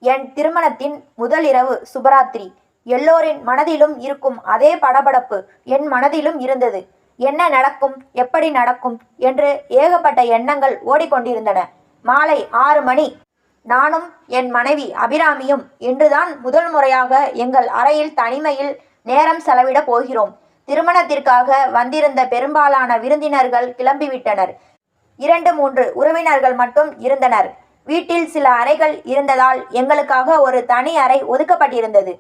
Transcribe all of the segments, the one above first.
என் திருமணத்தின் முதல் இரவு சுபராத்திரி. எல்லோரின் மனதிலும் இருக்கும் அதே படபடப்பு என் மனதிலும் இருந்தது. என்ன நடக்கும், எப்படி நடக்கும் என்று ஏகப்பட்ட எண்ணங்கள் ஓடிக்கொண்டிருந்தன. மாலை 6 மணி. நானும் என் மனைவி அபிராமியும் இன்றுதான் முதல் முறையாக எங்கள் அறையில் தனிமையில் நேரம் செலவிட போகிறோம். திருமணத்திற்காக வந்திருந்த பெரும்பாலான விருந்தினர்கள் கிளம்பிவிட்டனர். 2-3 உறவினர்கள் மட்டும் இருந்தனர். வீட்டில் சில அறைகள் இருந்ததால் எங்களுக்காக ஒரு தனி அறை ஒதுக்கப்பட்டிருந்தது.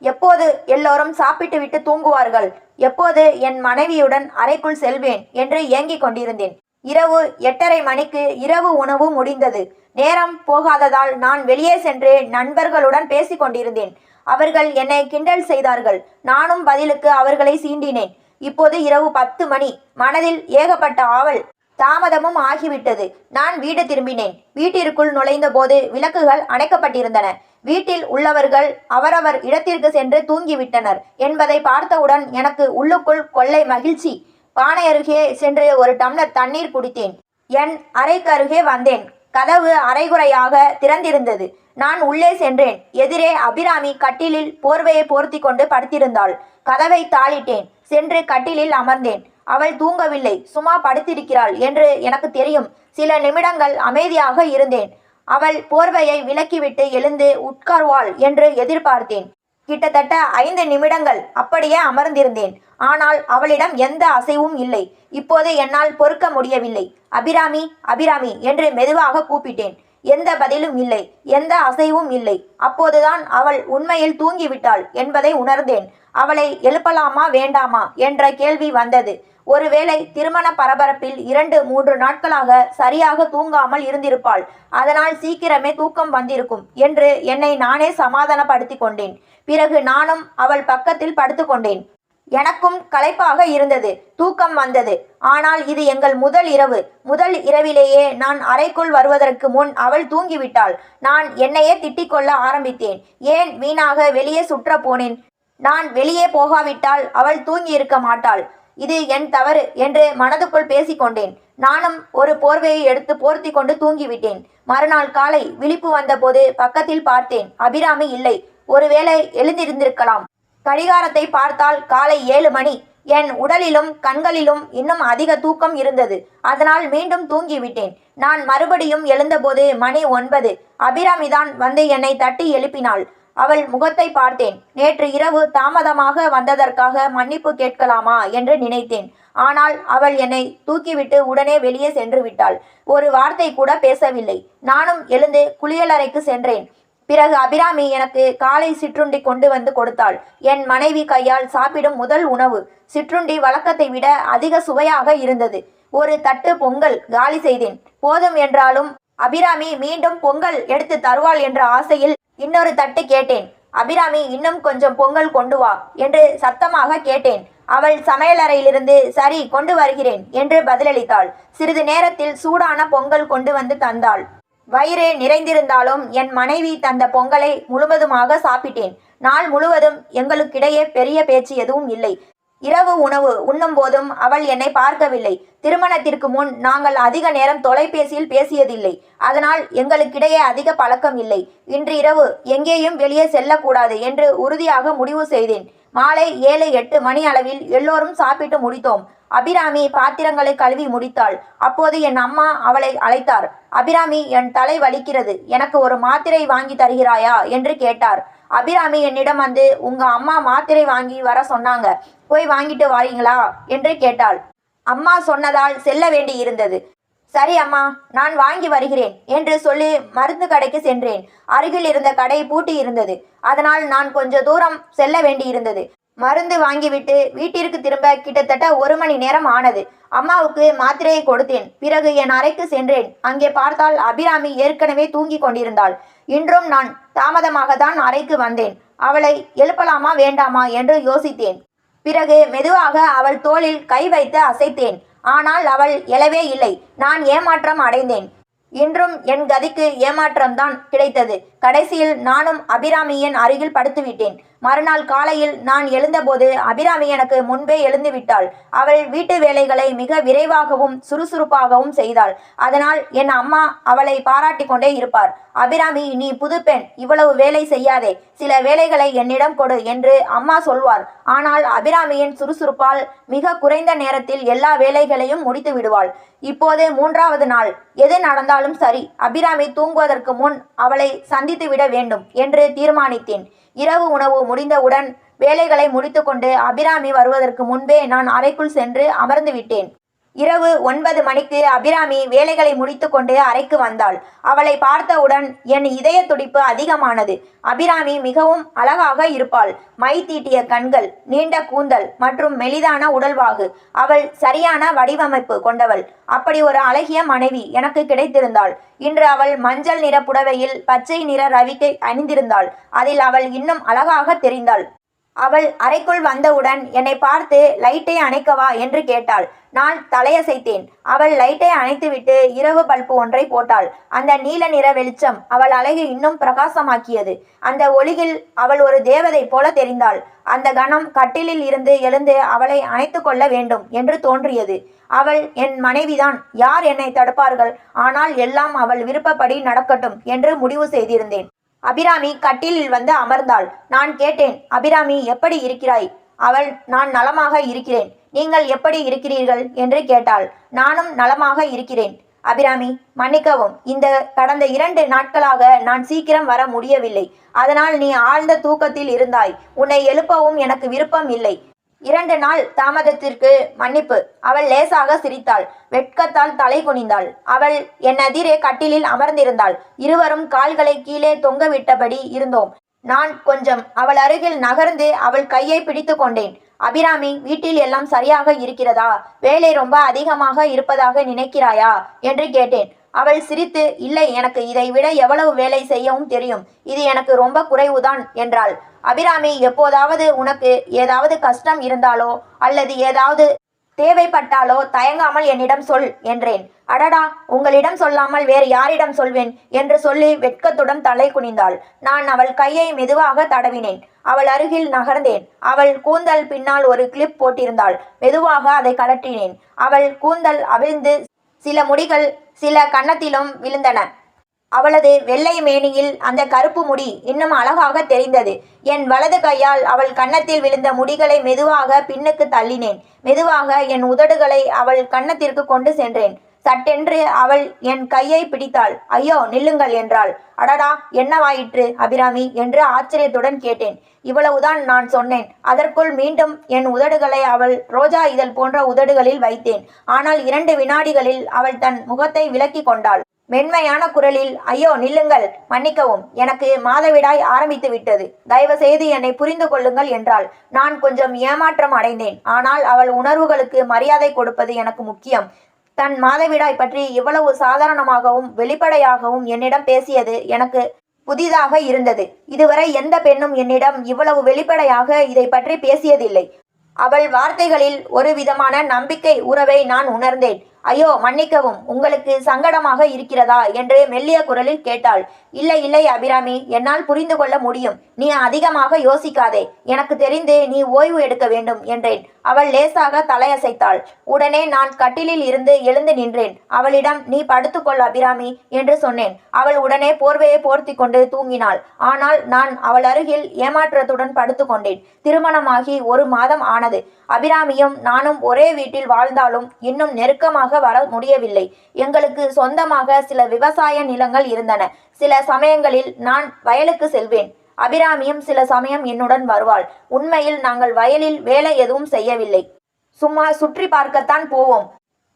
எப்போது எல்லோரும் சாப்பிட்டு விட்டு தூங்குவார்கள், எப்போது என் மனைவியுடன் அறைக்குள் செல்வேன் என்று ஏங்கிக் கொண்டிருந்தேன். இரவு 8:30 மணிக்கு இரவு உணவு முடிந்தது. நேரம் போகாததால் நான் வெளியே சென்று நண்பர்களுடன் பேசிக் கொண்டிருந்தேன். அவர்கள் என்னை கிண்டல் செய்தார்கள். நானும் பதிலுக்கு அவர்களை சீண்டினேன். இப்போது இரவு 10 மணி. மனதில் ஏகப்பட்ட ஆவல். தாமதமும் ஆகிவிட்டது. நான் வீடு திரும்பினேன். வீட்டிற்குள் நுழைந்த போது விளக்குகள் அணைக்கப்பட்டிருந்தன. வீட்டில் உள்ளவர்கள் அவரவர் இடத்திற்கு சென்று தூங்கிவிட்டனர் என்பதை பார்த்தவுடன் எனக்கு உள்ளுக்குள் கொள்ளை மகிழ்ச்சி. பானை அருகே சென்று ஒரு டம்ளர் தண்ணீர் குடித்தேன். என் அறைக்கு அருகே வந்தேன். கதவு அரைகுறையாக திறந்திருந்தது. நான் உள்ளே சென்றேன். எதிரே அபிராமி கட்டிலில் போர்வையை போர்த்தி கொண்டு படுத்திருந்தாள். கதவை தாளிட்டேன். சென்று கட்டிலில் அமர்ந்தேன். அவள் தூங்கவில்லை, சும்மா படுத்திருக்கிறாள் என்று எனக்கு தெரியும். சில நிமிடங்கள் அமைதியாக இருந்தேன். அவள் போர்வையை விலக்கிவிட்டு எழுந்து உட்கார்வாள் என்று எதிர்பார்த்தேன். கிட்டத்தட்ட 5 நிமிடங்கள் அப்படியே அமர்ந்திருந்தேன். ஆனால் அவளிடம் எந்த அசைவும் இல்லை. இப்போது என்னால் பொறுக்க முடியவில்லை. அபிராமி, அபிராமி என்று மெதுவாக கூப்பிட்டேன். எந்த பதிலும் இல்லை, எந்த அசைவும் இல்லை. அப்போதுதான் அவள் உண்மையில் தூங்கிவிட்டாள் என்பதை உணர்ந்தேன். அவளை எழுப்பலாமா வேண்டாமா என்ற கேள்வி வந்தது. ஒருவேளை திருமண பரபரப்பில் 2-3 நாட்களாக சரியாக தூங்காமல் இருந்திருப்பாள். அதனால் சீக்கிரமே தூக்கம் வந்திருக்கும் என்று என்னை நானே சமாதானப்படுத்தி கொண்டேன். பிறகு நானும் அவள் பக்கத்தில் படுத்துக்கொண்டேன். எனக்கும் களைப்பாக இருந்தது. தூக்கம் வந்தது. ஆனால் இது எங்கள் முதல் இரவு. முதல் இரவிலேயே நான் அறைக்குள் வருவதற்கு முன் அவள் தூங்கிவிட்டாள். நான் என்னையே திட்டிக் கொள்ள ஆரம்பித்தேன். ஏன் வீணாக வெளியே சுற்ற போனேன்? நான் வெளியே போகாவிட்டால் அவள் தூங்கி இருக்க மாட்டாள். இது என் தவறு என்று மனதுக்குள் பேசிக்கொண்டேன். நானும் ஒரு போர்வையை எடுத்து போர்த்தி கொண்டு தூங்கிவிட்டேன். மறுநாள் காலை விழிப்பு வந்தபோது பக்கத்தில் பார்த்தேன். அபிராமி இல்லை. ஒருவேளை எழுந்திருந்திருக்கலாம். கடிகாரத்தை பார்த்தால் காலை 7 மணி. என் உடலிலும் கண்களிலும் இன்னும் அதிக தூக்கம் இருந்தது. அதனால் மீண்டும் தூங்கிவிட்டேன். நான் மறுபடியும் எழுந்தபோது மணி 9. அபிராமிதான் வந்து என்னை தட்டி எழுப்பினாள். அவள் முகத்தை பார்த்தேன். நேற்று இரவு தாமதமாக வந்ததற்காக மன்னிப்பு கேட்கலாமா என்று நினைத்தேன். ஆனால் அவள் என்னை தூக்கிவிட்டு உடனே வெளியே சென்று விட்டாள். ஒரு வார்த்தை கூட பேசவில்லை. நானும் எழுந்து குளியலறைக்கு சென்றேன். பிறகு அபிராமி எனக்கு காலை சிற்றுண்டி கொண்டு வந்து கொடுத்தாள். என் மனைவி கையால் சாப்பிடும் முதல் உணவு. சிற்றுண்டி வழக்கத்தை விட அதிக சுவையாக இருந்தது. ஒரு தட்டு பொங்கல் காலி செய்தேன். போதும் என்றாலும் அபிராமி மீண்டும் பொங்கல் எடுத்து தருவாள் என்ற ஆசையில் இன்னொரு தட்டு கேட்டேன். அபிராமி, இன்னும் கொஞ்சம் பொங்கல் கொண்டு வா என்று சத்தமாக கேட்டேன். அவள் சமையலறையிலிருந்து சரி கொண்டு வருகிறேன் என்று பதிலளித்தாள். சிறிது நேரத்தில் சூடான பொங்கல் கொண்டு வந்து தந்தாள். வயிறு நிறைந்திருந்தாலும் என் மனைவி தந்த பொங்கலை முழுவதுமாக சாப்பிட்டேன். நாள் முழுவதும் எங்களுக்கிடையே பெரிய பேச்சு எதுவும் இல்லை. இரவு உணவு உண்ணும் போதும் அவள் என்னை பார்க்கவில்லை. திருமணத்திற்கு முன் நாங்கள் அதிக நேரம் தொலைபேசியில் பேசியதில்லை. அதனால் எங்களுக்கிடையே அதிக பழக்கம் இல்லை. இன்று இரவு எங்கேயும் வெளியே செல்லக்கூடாது என்று உறுதியாக முடிவு செய்தேன். மாலை 7-8 மணி அளவில் எல்லோரும் சாப்பிட்டு முடித்தோம். அபிராமி பாத்திரங்களை கழுவி முடித்தாள். அப்போது என் அம்மா அவளை அழைத்தார். அபிராமி, என் தலை வலிக்கிறது, எனக்கு ஒரு மாத்திரை வாங்கி தருகிறாயா என்று கேட்டார். அபிராமி என்னிடம் வந்து, உங்க அம்மா மாத்திரை வாங்கி வர சொன்னாங்க, போய் வாங்கிட்டு வாரீங்களா என்று கேட்டாள். அம்மா சொன்னதால் செல்ல வேண்டி இருந்தது. சரி அம்மா, நான் வாங்கி வருகிறேன் என்று சொல்லி மருந்து கடைக்கு சென்றேன். அருகில் இருந்த கடை பூட்டி இருந்தது. அதனால் நான் கொஞ்சம் தூரம் செல்ல வேண்டி இருந்தது. மருந்து வாங்கிவிட்டு வீட்டிற்கு திரும்ப கிட்டத்தட்ட 1 மணி நேரம் ஆனது. அம்மாவுக்கு மாத்திரையை கொடுத்தேன். பிறகு என் அறைக்கு சென்றேன். அங்கே பார்த்தால் அபிராமி ஏற்கனவே தூங்கி கொண்டிருந்தாள். இன்றும் நான் தாமதமாக தான் அறைக்கு வந்தேன். அவளை எழுப்பலாமா வேண்டாமா என்று யோசித்தேன். பிறகு மெதுவாக அவள் தோளில் கை வைத்து அசைத்தேன். ஆனால் அவள் எழவே இல்லை. நான் ஏமாற்றம் அடைந்தேன். இன்றும் என் கதிக்கு ஏமாற்றம்தான் கிடைத்தது. கடைசியில் நானும் அபிராமியின் அருகில் படுத்துவிட்டேன். மறுநாள் காலையில் நான் எழுந்தபோது அபிராமி எனக்கு முன்பே எழுந்து விட்டாள். அவள் வீட்டு வேலைகளை மிக விரைவாகவும் சுறுசுறுப்பாகவும் செய்தாள். அதனால் என் அம்மா அவளை பாராட்டி கொண்டே இருப்பார். அபிராமி, நீ புது பெண், இவ்வளவு வேலை செய்யாதே, சில வேலைகளை என்னிடம் கொடு என்று அம்மா சொல்வார். ஆனால் அபிராமியின் சுறுசுறுப்பால் மிக குறைந்த நேரத்தில் எல்லா வேலைகளையும் முடித்து விடுவாள். இப்போது 3வது நாள். எது நடந்தாலும் சரி, அபிராமி தூங்குவதற்கு முன் அவளை சந்தித்து விட வேண்டும் என்று தீர்மானித்தேன். இரவு உணவு முடிந்தவுடன் வேலைகளை முடித்துக்கொண்டு அபிராமி வருவதற்கு முன்பே நான் அறைக்குள் சென்று அமர்ந்து விட்டேன். இரவு 9 மணிக்கு அபிராமி வேலைகளை முடித்துக்கொண்டு அறைக்கு வந்தாள். அவளை பார்த்தவுடன் என் இதய துடிப்பு அதிகமானது. அபிராமி மிகவும் அழகாக இருப்பாள். மை தீட்டிய கண்கள், நீண்ட கூந்தல் மற்றும் மெலிதான உடல்வாகு. அவள் சரியான வடிவமைப்பு கொண்டவள். அப்படி ஒரு அழகிய மனைவி எனக்கு கிடைத்திருந்தாள். இன்று அவள் மஞ்சள் நிற புடவையில் பச்சை நிற ரவிக்கை அணிந்திருந்தாள். அதில் அவள் இன்னும் அழகாக தெரிந்தாள். அவள் அறைக்குள் வந்தவுடன் என்னை பார்த்து லைட்டை அணைக்கவா என்று கேட்டாள். நான் தலையசைத்தேன். அவள் லைட்டை அணைத்துவிட்டு இரவு பல்பு ஒன்றை போட்டாள். அந்த நீல நிற வெளிச்சம் அவள் அழகை இன்னும் பிரகாசமாக்கியது. அந்த ஒளியில் அவள் ஒரு தேவதை போல தெரிந்தாள். அந்த கணம் கட்டிலில் இருந்து எழுந்து அவளை அணைத்து கொள்ள வேண்டும் என்று தோன்றியது. அவள் என் மனைவிதான், யார் என்னை தடுப்பார்கள்? ஆனால் எல்லாம் அவள் விருப்பப்படி நடக்கட்டும் என்று முடிவு செய்திருந்தேன். அபிராமி கட்டிலில் வந்து அமர்ந்தாள். நான் கேட்டேன், அபிராமி எப்படி இருக்கிறாய்? அவள், நான் நலமாக இருக்கிறேன். நீங்கள் எப்படி இருக்கிறீர்கள் என்று கேட்டாள். நானும் நலமாக இருக்கிறேன். அபிராமி, மன்னிக்கவும், இந்த கடந்த 2 நாட்களாக நான் சீக்கிரம் வர முடியவில்லை. அதனால் நீ ஆழ்ந்த தூக்கத்தில் இருந்தாய். உன்னை எழுப்பவும் எனக்கு விருப்பம் இல்லை. 2 நாள் தாமதத்திற்கு மன்னிப்பு. அவள் லேசாக சிரித்தாள். வெட்கத்தால் தலை குனிந்தாள். அவள் என் எதிரே கட்டிலில் அமர்ந்திருந்தாள். இருவரும் கால்களை கீழே தொங்கவிட்டபடி இருந்தோம். நான் கொஞ்சம் அவள் அருகில் நகர்ந்து அவள் கையை பிடித்து கொண்டேன். அபிராமி, வீட்டில் எல்லாம் சரியாக இருக்கிறதா? வேலை ரொம்ப அதிகமாக இருப்பதாக நினைக்கிறாயா என்று கேட்டேன். அவள் சிரித்து, இல்லை, எனக்கு இதை விட எவ்வளவு வேலை செய்யவும் தெரியும். இது எனக்கு ரொம்ப குறைவுதான் என்றாள். அபிராமி, எப்போதாவது உனக்கு ஏதாவது கஷ்டம் இருந்தாலோ அல்லது ஏதாவது தேவைப்பட்டாலோ தயங்காமல் என்னிடம் சொல் என்றேன். அடடா, உங்களிடம் சொல்லாமல் வேறு யாரிடம் சொல்வேன் என்று சொல்லி வெட்கத்துடன் தலை குனிந்தாள். நான் அவள் கையை மெதுவாக தடவினேன். அவள் அருகில் நகர்ந்தேன். அவள் கூந்தல் பின்னால் ஒரு கிளிப் போட்டிருந்தாள். மெதுவாக அதை கழற்றினேன். அவள் கூந்தல் அவிழ்ந்து சில முடிகள் சில கன்னத்திலும் விழுந்தன. அவளது வெள்ளை மேனியில் அந்த கருப்பு முடி இன்னும் அழகாக தெரிந்தது. என் வலது கையால் அவள் கன்னத்தில் விழுந்த முடிகளை மெதுவாக பின்னுக்கு தள்ளினேன். மெதுவாக என் உதடுகளை அவள் கன்னத்திற்கு கொண்டு சென்றேன். சட்டென்று அவள் என் கையை பிடித்தாள். ஐயோ, நில்லுங்கள் என்றாள். அடடா, என்னவாயிற்று அபிராமி என்று ஆச்சரியத்துடன் கேட்டேன். இவ்வளவுதான் நான் சொன்னேன். அதற்குள் மீண்டும் என் உதடுகளை அவள் ரோஜா இதழ் போன்ற உதடுகளில் வைத்தேன். ஆனால் 2 வினாடிகளில் அவள் தன் முகத்தை விலக்கி கொண்டாள். மென்மையான குரலில், ஐயோ நில்லுங்கள், மன்னிக்கவும், எனக்கு மாதவிடாய் ஆரம்பித்து விட்டது. தயவு செய்து என்னை புரிந்து கொள்ளுங்கள் என்றாள். நான் கொஞ்சம் ஏமாற்றம் அடைந்தேன். ஆனால் அவள் உணர்வுகளுக்கு மரியாதை கொடுப்பது எனக்கு முக்கியம். தன் மாதவிடாய் பற்றி இவ்வளவு சாதாரணமாகவும் வெளிப்படையாகவும் என்னிடம் பேசியது எனக்கு புதிதாக இருந்தது. இதுவரை எந்த பெண்ணும் என்னிடம் இவ்வளவு வெளிப்படையாக இதை பற்றி பேசியதில்லை. அவள் வார்த்தைகளில் ஒரு விதமான நம்பிக்கை உறவை நான் உணர்ந்தேன். ஐயோ, மன்னிக்கவும், உங்களுக்கு சங்கடமாக இருக்கிறதா என்று மெல்லிய குரலில் கேட்டாள். இல்லை இல்லை அபிராமி, என்னால் புரிந்து கொள்ள முடியும். நீ அதிகமாக யோசிக்காதே. எனக்கு தெரிந்து நீ ஓய்வு எடுக்க வேண்டும் என்றேன். அவள் லேசாக தலையசைத்தாள். உடனே நான் கட்டிலில் இருந்து எழுந்து நின்றேன். அவளிடம், நீ படுத்துக்கொள் அபிராமி என்று சொன்னேன். அவள் உடனே போர்வையை போர்த்தி கொண்டு தூங்கினாள். ஆனால் நான் அவள் அருகில் ஏமாற்றத்துடன் படுத்து கொண்டேன். திருமணமாகி 1 மாதம் ஆனது. அபிராமியும் நானும் ஒரே வீட்டில் வாழ்ந்தாலும் இன்னும் நெருக்கமாக வர முடியவில்லை. எங்களுக்கு சொந்தமாக சில விவசாய நிலங்கள் இருந்தன. சில சமயங்களில் நான் வயலுக்கு செல்வேன். அபிராமியும் சில சமயம் என்னுடன் வருவாள். உண்மையில் நாங்கள் வயலில் வேலை எதுவும் செய்யவில்லை. சும்மா சுற்றி பார்க்கத்தான் போவோம்.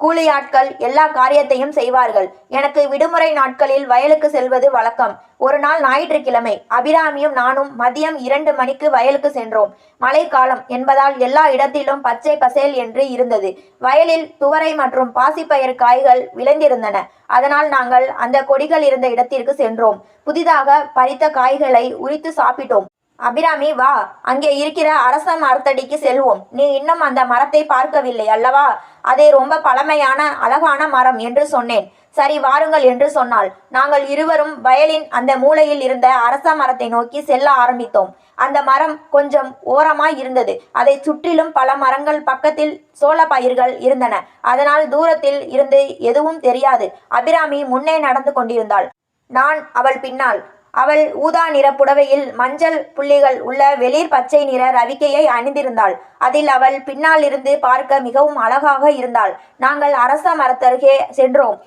கூலியாட்கள் எல்லா காரியத்தையும் செய்வார்கள். எனக்கு விடுமுறை நாட்களில் வயலுக்கு செல்வது வழக்கம். ஒரு நாள் ஞாயிற்றுக்கிழமை அபிராமியும் நானும் மதியம் 2 மணிக்கு வயலுக்கு சென்றோம். மழைக்காலம் என்பதால் எல்லா இடத்திலும் பச்சை பசேல் என்று இருந்தது. வயலில் துவரை மற்றும் பாசிப்பயிறு காய்கள் விளைந்திருந்தன. அதனால் நாங்கள் அந்த கொடிகள் இருந்த இடத்திற்கு சென்றோம். புதிதாக பறித்த காய்களை உரித்து சாப்பிட்டோம். அபிராமி, வா, அங்கே இருக்கிற அரச மரத்தடிக்கு செல்வோம். நீ இன்னும் அந்த மரத்தை பார்க்கவில்லை அல்லவா? அது ரொம்ப பழமையான அழகான மரம் என்று சொன்னேன். சரி வாருங்கள் என்று சொன்னாள். நாங்கள் இருவரும் வயலின் அந்த மூலையில் இருந்த அரச மரத்தை நோக்கி செல்ல ஆரம்பித்தோம். அந்த மரம் கொஞ்சம் ஓரமாய் இருந்தது. அதை சுற்றிலும் பல மரங்கள், பக்கத்தில் சோள பயிர்கள் இருந்தன. அதனால் தூரத்தில் இருந்து எதுவும் தெரியாது. அபிராமி முன்னே நடந்து கொண்டிருந்தாள். நான் அவள் பின்னால். அவள் ஊதா நிற புடவையில் மஞ்சள் புள்ளிகள் உள்ள வெளிர் பச்சை நிற ரவிக்கையை அணிந்திருந்தாள். அதில் அவள் பின்னால் இருந்து பார்க்க மிகவும் அழகாக இருந்தாள். நாங்கள் அரச மரத்தருகே சென்றோம்.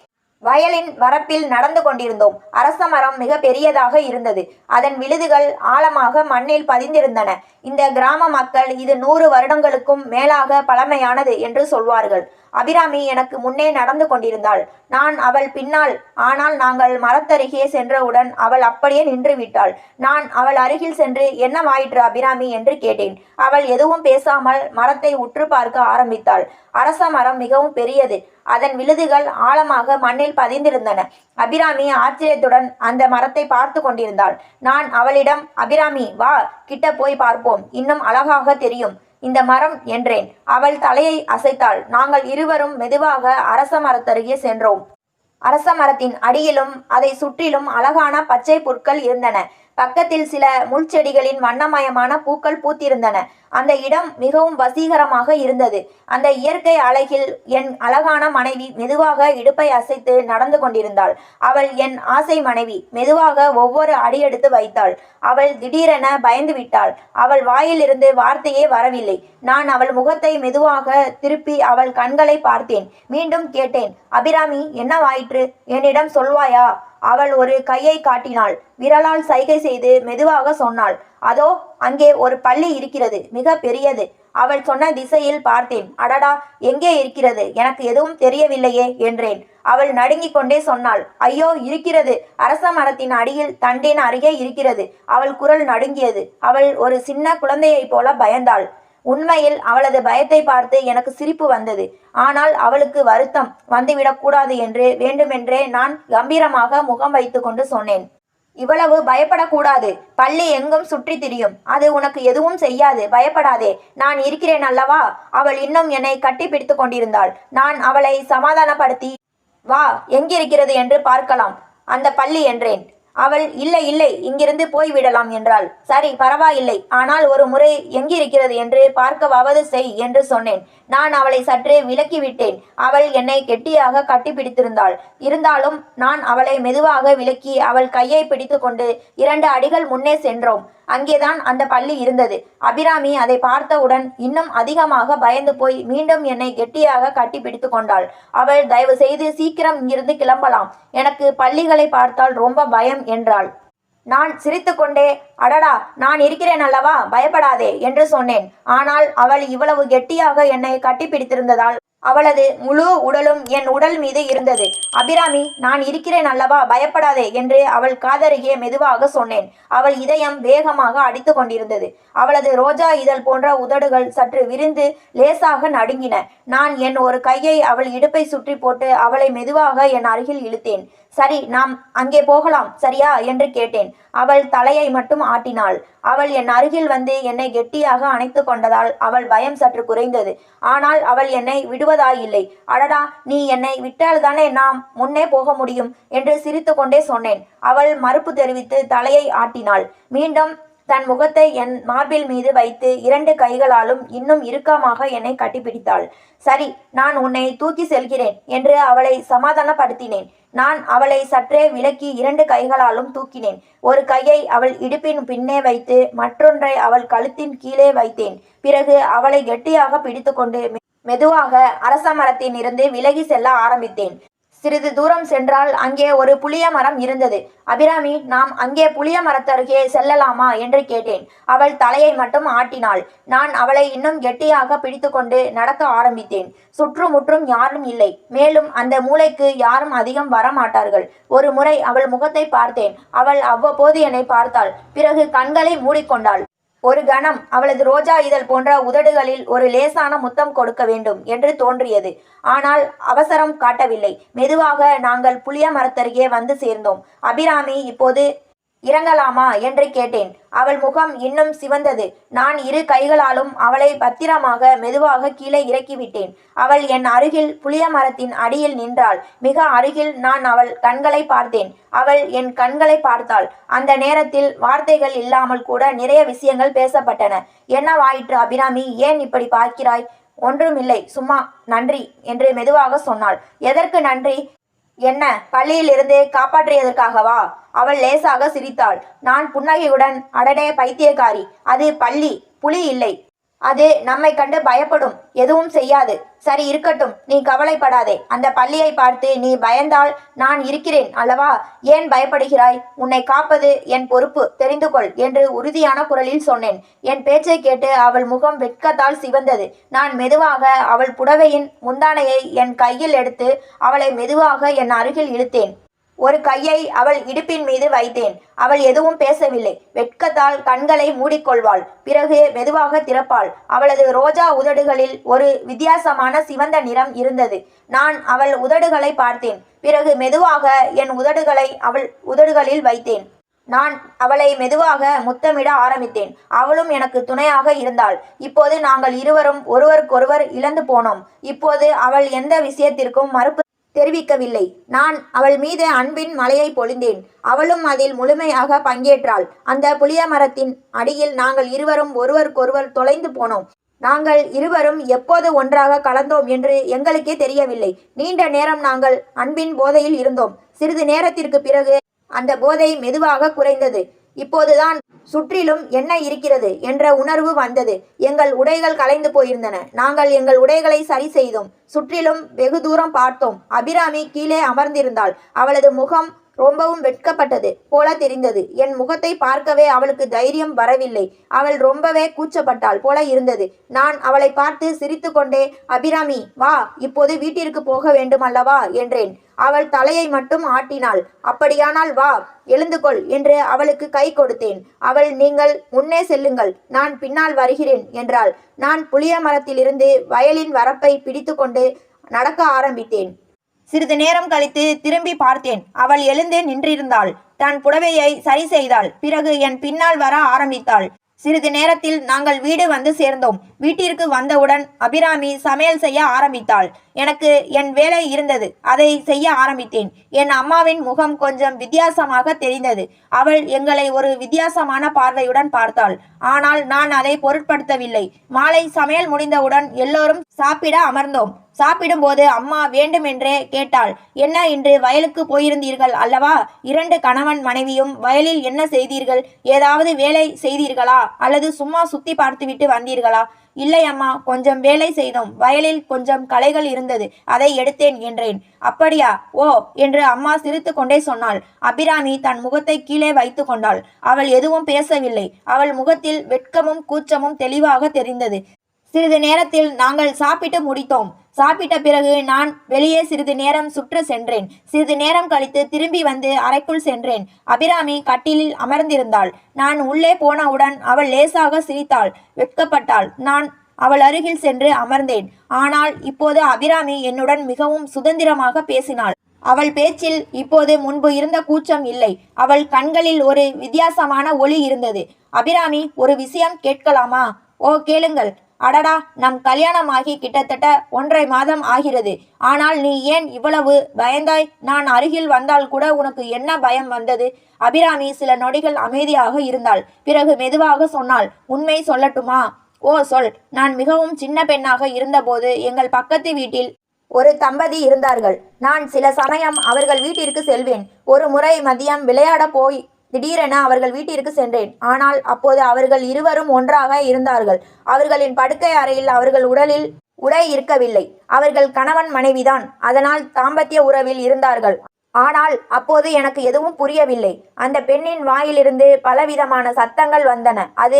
வயலின் வரப்பில் நடந்து கொண்டிருந்தோம். அரச மரம் மிக பெரியதாக இருந்தது. அதன் விழுதுகள் ஆழமாக மண்ணில் பதிந்திருந்தன. இந்த கிராம மக்கள் இது 100 வருடங்களுக்கும் மேலாக பழமையானது என்று சொல்வார்கள். அபிராமி எனக்கு முன்னே நடந்து கொண்டிருந்தாள். நான் அவள் பின்னால். ஆனால் நாங்கள் மரத்தருகே சென்றவுடன் அவள் அப்படியே நின்று விட்டாள். நான் அவள் அருகில் சென்று என்னவாயிற்று அபிராமி என்று கேட்டேன். அவள் எதுவும் பேசாமல் மரத்தை உற்று பார்க்க ஆரம்பித்தாள். அரச மரம் மிகவும் பெரியது. அதன் விழுதுகள் ஆழமாக மண்ணில் பதிந்திருந்தன. அபிராமி ஆச்சரியத்துடன் அந்த மரத்தை பார்த்து கொண்டிருந்தாள். நான் அவளிடம், அபிராமி வா, கிட்ட போய் பார்ப்போம், இன்னும் அழகாக தெரியும் இந்த மரம் என்றேன். அவள் தலையை அசைத்தாள். நாங்கள் இருவரும் மெதுவாக அரச மரத்தருகே சென்றோம். அரச மரத்தின் அடியிலும் அதை சுற்றிலும் அழகான பச்சை புற்கள் இருந்தன. பக்கத்தில் சில முள்செடிகளின் வண்ணமயமான பூக்கள் பூத்திருந்தன. அந்த இடம் மிகவும் வசீகரமாக இருந்தது. அந்த இயற்கை அழகில் என் அழகான மனைவி மெதுவாக இடுப்பை அசைத்து நடந்து கொண்டிருந்தாள். அவள் என் ஆசை மனைவி. மெதுவாக ஒவ்வொரு அடியெடுத்து வைத்தாள். அவள் திடீரென பயந்து விட்டாள். அவள் வாயிலிருந்து வார்த்தையே வரவில்லை. நான் அவள் முகத்தை மெதுவாக திருப்பி அவள் கண்களை பார்த்தேன். மீண்டும் கேட்டேன், அபிராமி என்னவாயிற்று? என்னிடம் சொல்வாயா? அவள் ஒரு கையை காட்டினாள். விரலால் சைகை செய்து மெதுவாக சொன்னாள், அதோ அங்கே ஒரு பள்ளி இருக்கிறது, மிக பெரியது. அவள் சொன்ன திசையில் பார்த்தேன். அடடா, எங்கே இருக்கிறது? எனக்கு எதுவும் தெரியவில்லையே என்றேன். அவள் நடுங்கிக் கொண்டே சொன்னாள், ஐயோ இருக்கிறது, அரச மரத்தின் அடியில் தண்டின் அருகே இருக்கிறது. அவள் குரல் நடுங்கியது. அவள் ஒரு சின்ன குழந்தையைப் போல பயந்தாள். உண்மையில் அவளது பயத்தை பார்த்து எனக்கு சிரிப்பு வந்தது. ஆனால் அவளுக்கு வருத்தம் வந்துவிடக்கூடாது என்று வேண்டுமென்றே நான் கம்பீரமாக முகம் வைத்து கொண்டு சொன்னேன், இவ்வளவு பயப்படக்கூடாது. பள்ளி எங்கும் சுற்றி திரியும். அது உனக்கு எதுவும் செய்யாது, பயப்படாதே, நான் இருக்கிறேன் அல்லவா? அவள் இன்னும் என்னை கட்டி பிடித்து கொண்டிருந்தாள். நான் அவளை சமாதானப்படுத்தி, வா, எங்கிருக்கிறது என்று பார்க்கலாம் அந்த பள்ளி என்றேன். அவள் இல்லை இல்லை, இங்கிருந்து போய்விடலாம் என்றாள். சரி, பரவாயில்லை, ஆனால் ஒரு முறை எங்கிருக்கிறது என்று பார்க்கவாவது செய் என்று சொன்னேன். நான் அவளை சற்றே விலக்கிவிட்டேன். அவள் என்னை கெட்டியாக கட்டிப்பிடித்திருந்தாள். இருந்தாலும் நான் அவளை மெதுவாக விலக்கி அவள் கையை பிடித்து கொண்டு 2 அடிகள் முன்னே சென்றோம். அங்கேதான் அந்த பள்ளி இருந்தது. அபிராமி அதை பார்த்தவுடன் இன்னும் அதிகமாக பயந்து போய் மீண்டும் என்னை கெட்டியாக கட்டி பிடித்து கொண்டாள். அவள், தயவு செய்து சீக்கிரம் இங்கிருந்து கிளம்பலாம், எனக்கு பள்ளிகளை பார்த்தால் ரொம்ப பயம் என்றாள். நான் சிரித்துக்கொண்டே, அடடா, நான் இருக்கிறேன் அல்லவா, பயப்படாதே என்று சொன்னேன். ஆனால் அவள் இவ்வளவு கெட்டியாக என்னை கட்டிப்பிடித்திருந்ததால் அவளது முழு உடலும் என் உடல் மீது இருந்தது. அபிராமி, நான் இருக்கிறேன் அல்லவா, பயப்படாதே என்று அவள் காதருகே மெதுவாக சொன்னேன். அவள் இதயம் வேகமாக அடித்து கொண்டிருந்தது. அவளது ரோஜா இதழ் போன்ற உதடுகள் சற்று விரிந்து லேசாக நடுங்கின. நான் என் ஒரு கையை அவள் இடுப்பை சுற்றி போட்டு அவளை மெதுவாக என் அருகில் இழுத்தேன். சரி, நாம் அங்கே போகலாம் சரியா என்று கேட்டேன். அவள் தலையை மட்டும் ஆட்டினாள். அவள் என் அருகில் வந்து என்னை கெட்டியாக அணைத்து கொண்டதால் அவள் பயம் சற்று குறைந்தது. ஆனால் அவள் என்னை விடுவதாயில்லை. அடடா, நீ என்னை விட்டால்தானே நாம் முன்னே போக முடியும் என்று சிரித்து கொண்டே சொன்னேன். அவள் மறுப்பு தெரிவித்து தலையை ஆட்டினாள். மீண்டும் தன் முகத்தை என் மார்பில் மீது வைத்து 2 கைகளாலும் இன்னும் இறுக்கமாக என்னை கட்டிப்பிடித்தாள். சரி, நான் உன்னை தூக்கி செல்கிறேன் என்று அவளை சமாதானப்படுத்தினேன். நான் அவளை சற்றே விலக்கி 2 கைகளாலும் தூக்கினேன். ஒரு கையை அவள் இடுப்பின் பின்னே வைத்து மற்றொன்றை அவள் கழுத்தின் கீழே வைத்தேன். பிறகு அவளை கெட்டியாக பிடித்துக்கொண்டு மெதுவாக அரச மரத்தின் இருந்து விலகி செல்ல ஆரம்பித்தேன். சிறிது தூரம் சென்றால் அங்கே ஒரு புளிய மரம் இருந்தது. அபிராமி, நாம் அங்கே புளிய மரத்தருகே செல்லலாமா என்று கேட்டேன். அவள் தலையை மட்டும் ஆட்டினாள். நான் அவளை இன்னும் கெட்டியாக பிடித்துக்கொண்டு நடக்க ஆரம்பித்தேன். சுற்றுமுற்றும் யாரும் இல்லை. மேலும் அந்த மூலைக்கு யாரும் அதிகம் வரமாட்டார்கள். ஒரு முறை அவள் முகத்தை பார்த்தேன். அவள் அவ்வப்போது என்னை பார்த்தாள். பிறகு கண்களை மூடிக்கொண்டாள். ஒரு கணம் அவளது ரோஜா இதழ் போன்ற உதடுகளில் ஒரு லேசான முத்தம் கொடுக்க வேண்டும் என்று தோன்றியது. ஆனால் அவசரம் காட்டவில்லை. மெதுவாக நாங்கள் புளிய மரத்தருகே வந்து சேர்ந்தோம். அபிராமி இப்போது இறங்கலாமா என்று கேட்டேன். அவள் முகம் இன்னும் சிவந்தது. நான் இரு கைகளாலும் அவளை பத்திரமாக மெதுவாக கீழே இறக்கிவிட்டேன். அவள் என் அருகில் புளிய மரத்தின் அடியில் நின்றாள். மிக அருகில் நான் அவள் கண்களை பார்த்தேன். அவள் என் கண்களை பார்த்தாள். அந்த நேரத்தில் வார்த்தைகள் இல்லாமல் கூட நிறைய விஷயங்கள் பேசப்பட்டன. என்னவாயிற்று அபிராமி, ஏன் இப்படி பார்க்கிறாய்? ஒன்றுமில்லை, சும்மா நன்றி என்று மெதுவாக சொன்னாள். எதற்கு நன்றி? என்ன, பள்ளியிலிருந்து காப்பாற்றியதற்காகவா? அவள் லேசாக சிரித்தாள். நான் புன்னகையுடன், அடடே பைத்தியக்காரி, அது பள்ளி, புலி இல்லை. அது நம்மை கண்டு பயப்படும், எதுவும் செய்யாது. சரி இருக்கட்டும், நீ கவலைப்படாதே. அந்த பள்ளியை பார்த்து நீ பயந்தால் நான் இருக்கிறேன் அல்லவா? ஏன் பயப்படுகிறாய்? உன்னை காப்பது என் பொறுப்பு, தெரிந்து கொள் என்று உறுதியான குரலில் சொன்னேன். என் பேச்சை கேட்டு அவள் முகம் வெட்கத்தால் சிவந்தது. நான் மெதுவாக அவள் புடவையின் முந்தானையை என் கையில் எடுத்து அவளை மெதுவாக என் அருகில் இழுத்தேன். ஒரு கையை அவள் இடுப்பின் மீது வைத்தேன். அவள் எதுவும் பேசவில்லை. வெட்கத்தால் கண்களை மூடிக்கொள்வாள். பிறகு மெதுவாக திறப்பாள். அவளது ரோஜா உதடுகளில் ஒரு வித்தியாசமான சிவந்த நிறம் இருந்தது. நான் அவள் உதடுகளை பார்த்தேன். பிறகு மெதுவாக என் உதடுகளை அவள் உதடுகளில் வைத்தேன். நான் அவளை மெதுவாக முத்தமிட ஆரம்பித்தேன். அவளும் எனக்கு துணையாக இருந்தாள். இப்போது நாங்கள் இருவரும் ஒருவருக்கொருவர் இழந்து போனோம். இப்போது அவள் எந்த விஷயத்திற்கும் மறுப்பு தெரிவிக்கவில்லை. நான் அவள் மீது அன்பின் மழையை பொழிந்தேன். அவளும் அதில் முழுமையாக பங்கேற்றாள். அந்த புளிய மரத்தின் அடியில் நாங்கள் இருவரும் ஒருவருக்கொருவர் தொலைந்து போனோம். நாங்கள் இருவரும் எப்போது ஒன்றாக கலந்தோம் என்று எங்களுக்கே தெரியவில்லை. நீண்ட நேரம் நாங்கள் அன்பின் போதையில் இருந்தோம். சிறிது நேரத்திற்கு பிறகு அந்த போதை மெதுவாக குறைந்தது. இப்போதுதான் சுற்றிலும் என்ன இருக்கிறது என்ற உணர்வு வந்தது. எங்கள் உடைகள் கலைந்து போயிருந்தன. நாங்கள் எங்கள் உடைகளை சரி செய்தோம். சுற்றிலும் வெகு தூரம் பார்த்தோம். அபிராமி கீழே அமர்ந்திருந்தாள். அவளது முகம் ரொம்பவும் வெட்கப்பட்டது போல தெரிந்தது. என் முகத்தை பார்க்கவே அவளுக்கு தைரியம் வரவில்லை. அவள் ரொம்பவே கூச்சப்பட்டாள் போல இருந்தது. நான் அவளை பார்த்து சிரித்து கொண்டே, அபிராமி வா, இப்போது வீட்டிற்கு போக வேண்டும் அல்லவா என்றேன். அவள் தலையை மட்டும் ஆட்டினாள். அப்படியானால் வா, எழுந்து கொள் என்று அவளுக்கு கை கொடுத்தேன். அவள், நீங்கள் முன்னே செல்லுங்கள், நான் பின்னால் வருகிறேன் என்றாள். நான் புளிய மரத்திலிருந்து வயலின் வரப்பை பிடித்து கொண்டு நடக்க ஆரம்பித்தேன். சிறிது நேரம் கழித்து திரும்பி பார்த்தேன். அவள் எழுந்து நின்றிருந்தாள். தன் புடவையை சரி செய்தாள். பிறகு என் பின்னால் வர ஆரம்பித்தாள். சிறிது நேரத்தில் நாங்கள் வீடு வந்து சேர்ந்தோம். வீட்டிற்கு வந்தவுடன் அபிராமி சமையல் செய்ய ஆரம்பித்தாள். எனக்கு என் வேலை இருந்தது, அதை செய்ய ஆரம்பித்தேன். என் அம்மாவின் முகம் கொஞ்சம் வித்தியாசமாக தெரிந்தது. அவள் எங்களை ஒரு வித்தியாசமான பார்வையுடன் பார்த்தாள். ஆனால் நான் அதை பொருட்படுத்தவில்லை. மாலை சமையல் முடிந்தவுடன் எல்லோரும் சாப்பிட அமர்ந்தோம். சாப்பிடும்போது அம்மா வேண்டுமென்றே கேட்டாள், என்ன இன்று வயலுக்கு போயிருந்தீர்கள் அல்லவா? 2 கணவன் மனைவியும் வயலில் என்ன செய்தீர்கள்? ஏதாவது வேலை செய்தீர்களா அல்லது சும்மா சுத்தி பார்த்துவிட்டு வந்தீர்களா? இல்லை அம்மா, கொஞ்சம் வேலை செய்தோம். வயலில் கொஞ்சம் களைகள் இருந்தது, அதை எடுத்தேன் என்றேன். அப்படியா? ஓ என்று அம்மா சிரித்து கொண்டே சொன்னாள். அபிராமி தன் முகத்தை கீழே வைத்து கொண்டாள். அவள் எதுவும் பேசவில்லை. அவள் முகத்தில் வெட்கமும் கூச்சமும் தெளிவாக தெரிந்தது. சிறிது நேரத்தில் நாங்கள் சாப்பிட்டு முடித்தோம். சாப்பிட்ட பிறகு நான் வெளியே சிறிது நேரம் சுற்ற சென்றேன். சிறிது நேரம் கழித்து திரும்பி வந்து அறைக்குள் சென்றேன். அபிராமி கட்டிலில் அமர்ந்திருந்தாள். நான் உள்ளே போனவுடன் அவள் லேசாக சிரித்தாள், வெட்கப்பட்டாள். நான் அவள் அருகில் சென்று அமர்ந்தேன். ஆனால் இப்போது அபிராமி என்னுடன் மிகவும் சுதந்திரமாக பேசினாள். அவள் பேச்சில் இப்போது முன்பு இருந்த கூச்சம் இல்லை. அவள் கண்களில் ஒரு வித்தியாசமான ஒளி இருந்தது. அபிராமி, ஒரு விஷயம் கேட்கலாமா? ஓ, கேளுங்கள். அடடா, நம் கல்யாணமாகி கிட்டத்தட்ட 1.5 மாதம் ஆகிறது. ஆனால் நீ ஏன் இவ்வளவு பயந்தாய்? நான் அருகில் வந்தால் கூட உனக்கு என்ன பயம் வந்தது? அபிராமி சில நொடிகள் அமைதியாக இருந்தாள். பிறகு மெதுவாக சொன்னாள், உண்மை சொல்லட்டுமா? ஓ சொல். நான் மிகவும் சின்ன பெண்ணாக இருந்தபோது எங்கள் பக்கத்து வீட்டில் ஒரு தம்பதி இருந்தார்கள். நான் சில சமயம் அவர்கள் வீட்டிற்கு செல்வேன். ஒரு முறை மதியம் விளையாட போய் திடீரென அவர்கள் வீட்டிற்கு சென்றேன். ஆனால் அப்போது அவர்கள் இருவரும் ஒன்றாக இருந்தார்கள். அவர்களின் படுக்கை அறையில் அவர்கள் உடலில் உடை இருக்கவில்லை. அவர்கள் கணவன் மனைவிதான். அதனால் தாம்பத்திய உறவில் இருந்தார்கள். ஆனால் அப்போது எனக்கு எதுவும் புரியவில்லை. அந்த பெண்ணின் வாயிலிருந்து பலவிதமான சத்தங்கள் வந்தன. அது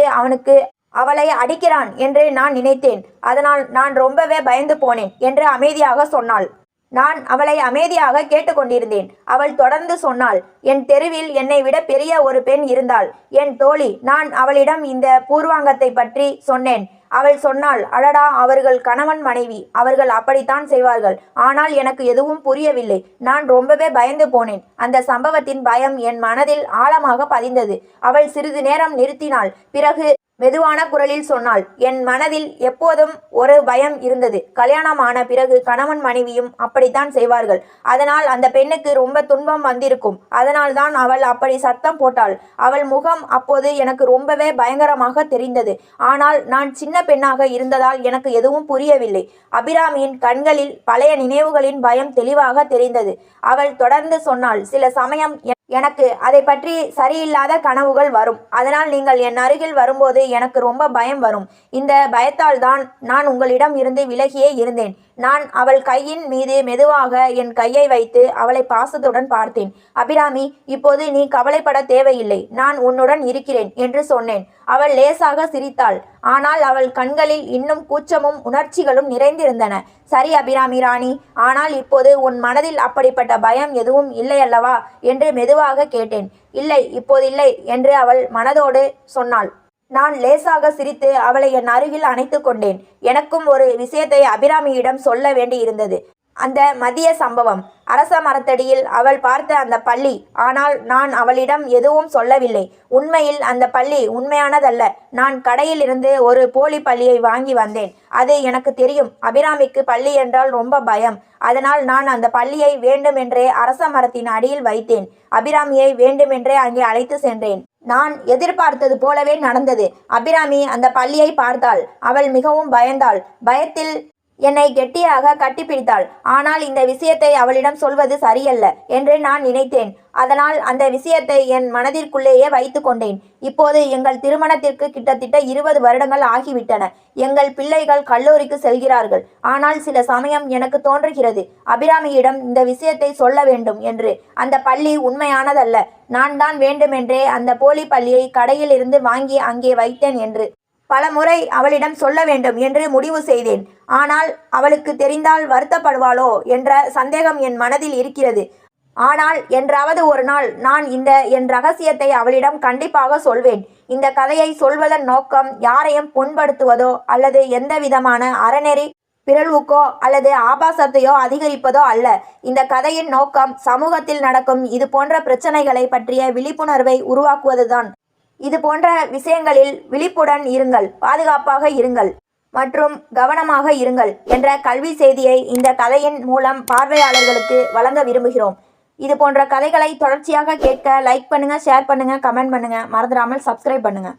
அவளை அடிக்கிறான் என்று நான் நினைத்தேன். அதனால் நான் ரொம்பவே பயந்து போனேன் என்று அமைதியாக சொன்னாள். நான் அவளை அமைதியாக கேட்டுக்கொண்டிருந்தேன். அவள் தொடர்ந்து சொன்னாள், என் தெருவில் என்னை விட பெரிய ஒரு பெண் இருந்தாள், என் தோழி. நான் அவளிடம் இந்த பூர்வாங்கத்தை பற்றி சொன்னேன். அவள் சொன்னாள், அடடா, அவர்கள் கணவன் மனைவி, அவர்கள் அப்படித்தான் செய்வார்கள். ஆனால் எனக்கு எதுவும் புரியவில்லை. நான் ரொம்பவே பயந்து போனேன். அந்த சம்பவத்தின் பயம் என் மனதில் ஆழமாக பதிந்தது. அவள் சிறிது நேரம் நிறுத்தினாள். பிறகு மெதுவான குரலில் சொன்னாள், என் மனதில் எப்போதும் ஒரு பயம் இருந்தது. கல்யாணம் ஆன பிறகு கணவன் மனைவியும் அப்படித்தான் செய்வார்கள். அதனால் அந்த பெண்ணுக்கு ரொம்ப துன்பம் வந்திருக்கும். அதனால் தான் அவள் அப்படி சத்தம் போட்டாள். அவள் முகம் அப்போது எனக்கு ரொம்பவே பயங்கரமாக தெரிந்தது. ஆனால் நான் சின்ன பெண்ணாக இருந்ததால் எனக்கு எதுவும் புரியவில்லை. அபிராமியின் கண்களில் பழைய நினைவுகளின் பயம் தெளிவாக தெரிந்தது. அவள் தொடர்ந்து சொன்னாள், சில சமயம் எனக்கு அதை பற்றி சரியில்லாத கனவுகள் வரும். அதனால் நீங்கள் என் அருகில் வரும்போது எனக்கு ரொம்ப பயம் வரும். இந்த பயத்தால் தான் நான் உங்களிடம் இருந்து விலகியே இருந்தேன். நான் அவள் கையின் மீது மெதுவாக என் கையை வைத்து அவளை பாசத்துடன் பார்த்தேன். அபிராமி, இப்போது நீ கவலைப்பட தேவையில்லை. நான் உன்னுடன் இருக்கிறேன் என்று சொன்னேன். அவள் லேசாக சிரித்தாள். ஆனால் அவள் கண்களில் இன்னும் கூச்சமும் உணர்ச்சிகளும் நிறைந்திருந்தன. சரி அபிராமி ராணி, ஆனால் இப்போது உன் மனதில் அப்படிப்பட்ட பயம் எதுவும் இல்லையல்லவா என்று மெதுவாக கேட்டேன். இல்லை, இப்போதில்லை என்று அவள் மனதோடு சொன்னாள். நான் லேசாக சிரித்து அவளை என் அருகில் அணைத்து கொண்டேன். எனக்கும் ஒரு விஷயத்தை அபிராமியிடம் சொல்ல வேண்டியிருந்தது. அந்த மதிய சம்பவம், அரச மரத்தடியில் அவள் பார்த்த அந்த பள்ளி. ஆனால் நான் அவளிடம் எதுவும் சொல்லவில்லை. உண்மையில் அந்த பள்ளி உண்மையானதல்ல. நான் கடையில் இருந்து ஒரு போலி பள்ளியை வாங்கி வந்தேன். அது எனக்கு தெரியும். அபிராமிக்கு பள்ளி என்றால் ரொம்ப பயம். அதனால் நான் அந்த பள்ளியை வேண்டுமென்றே அரச மரத்தின் அடியில் வைத்தேன். அபிராமியை வேண்டுமென்றே அங்கே அழைத்து சென்றேன். நான் எதிர்பார்த்தது போலவே நடந்தது. அபிராமி அந்த பள்ளியை பார்த்தாள். அவள் மிகவும் பயந்தாள். பயத்தில் என்னை கெட்டியாக கட்டிப்பிடித்தாள். ஆனால் இந்த விஷயத்தை அவளிடம் சொல்வது சரியல்ல என்று நான் நினைத்தேன். அதனால் அந்த விஷயத்தை என் மனதிற்குள்ளேயே வைத்து கொண்டேன். இப்போது எங்கள் திருமணத்திற்கு கிட்டத்தட்ட 20 வருடங்கள் ஆகிவிட்டன. எங்கள் பிள்ளைகள் கல்லூரிக்கு செல்கிறார்கள். ஆனால் சில சமயம் எனக்கு தோன்றுகிறது, அபிராமியிடம் இந்த விஷயத்தை சொல்ல வேண்டும் என்று. அந்த பள்ளி உண்மையானதல்ல. நான் தான் வேண்டுமென்றே அந்த போலி பள்ளியை கடையில் இருந்து வாங்கி அங்கே வைத்தேன் என்று. பல முறை அவளிடம் சொல்ல வேண்டும் என்று முடிவு செய்தேன். ஆனால் அவளுக்கு தெரிந்தால் வருத்தப்படுவாளோ என்ற சந்தேகம் என் மனதில் இருக்கிறது. ஆனால் என்றாவது ஒரு நாள் நான் என் ரகசியத்தை அவளிடம் கண்டிப்பாக சொல்வேன். இந்த கதையை சொல்வதன் நோக்கம் யாரையும் புண்படுத்துவதோ அல்லது எந்த விதமான அறநெறி பிறழ்வுக்கோ அல்லது ஆபாசத்தையோ அதிகரிப்பதோ அல்ல. இந்த கதையின் நோக்கம் சமூகத்தில் நடக்கும் இது போன்ற பிரச்சனைகளை பற்றிய விழிப்புணர்வை உருவாக்குவதுதான். இது போன்ற விஷயங்களில் விழிப்புடன் இருங்கள், பாதுகாப்பாக இருங்கள் மற்றும் கவனமாக இருங்கள் என்ற கல்வி செய்தியை இந்த கதையின் மூலம் பார்வையாளர்களுக்கு வழங்க விரும்புகிறோம். இது போன்ற கதைகளை தொடர்ச்சியாக கேட்க லைக் பண்ணுங்க, ஷேர் பண்ணுங்க, கமெண்ட் பண்ணுங்க. மறந்துடாமல் சப்ஸ்கிரைப் பண்ணுங்க.